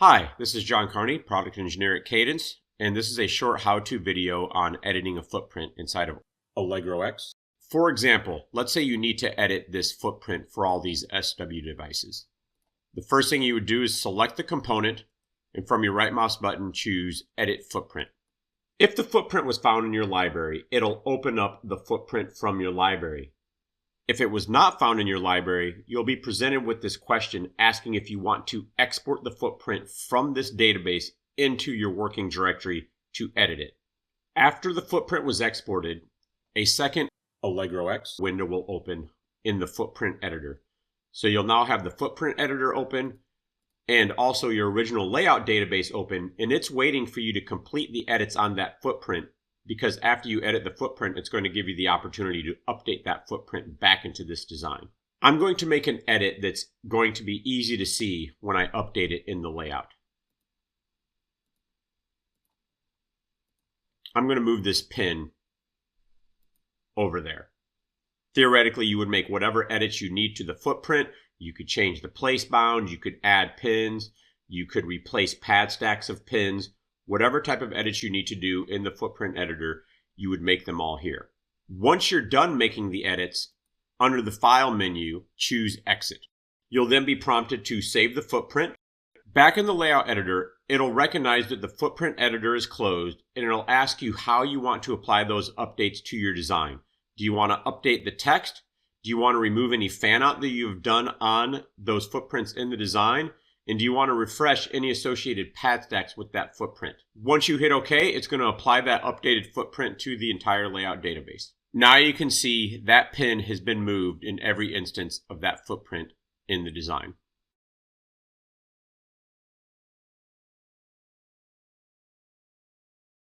Hi, this is John Carney, Product Engineer at Cadence, and this is a short how-to video on editing a footprint inside of Allegro X. For example, let's say you need to edit this footprint for all these SW devices. The first thing you would do is select the component, and from your right mouse button, choose Edit Footprint. If the footprint was found in your library, it'll open up the footprint from your library. If it was not found in your library, you'll be presented with this question asking if you want to export the footprint from this database into your working directory to edit it. After the footprint was exported, a second Allegro X window will open in the footprint editor. So you'll now have the footprint editor open and also your original layout database open, and it's waiting for you to complete the edits on that footprint, because after you edit the footprint, it's going to give you the opportunity to update that footprint back into this design. I'm going to make an edit that's going to be easy to see when I update it in the layout. I'm going to move this pin over there. Theoretically, you would make whatever edits you need to the footprint. You could change the place bound, you could add pins, you could replace pad stacks of pins. Whatever type of edits you need to do in the footprint editor, you would make them all here. Once you're done making the edits, under the File menu, choose Exit. You'll then be prompted to save the footprint. Back in the Layout editor, it'll recognize that the footprint editor is closed, and it'll ask you how you want to apply those updates to your design. Do you want to update the text? Do you want to remove any fan out that you've done on those footprints in the design? And do you want to refresh any associated pad stacks with that footprint? Once you hit OK, it's going to apply that updated footprint to the entire layout database. Now you can see that pin has been moved in every instance of that footprint in the design.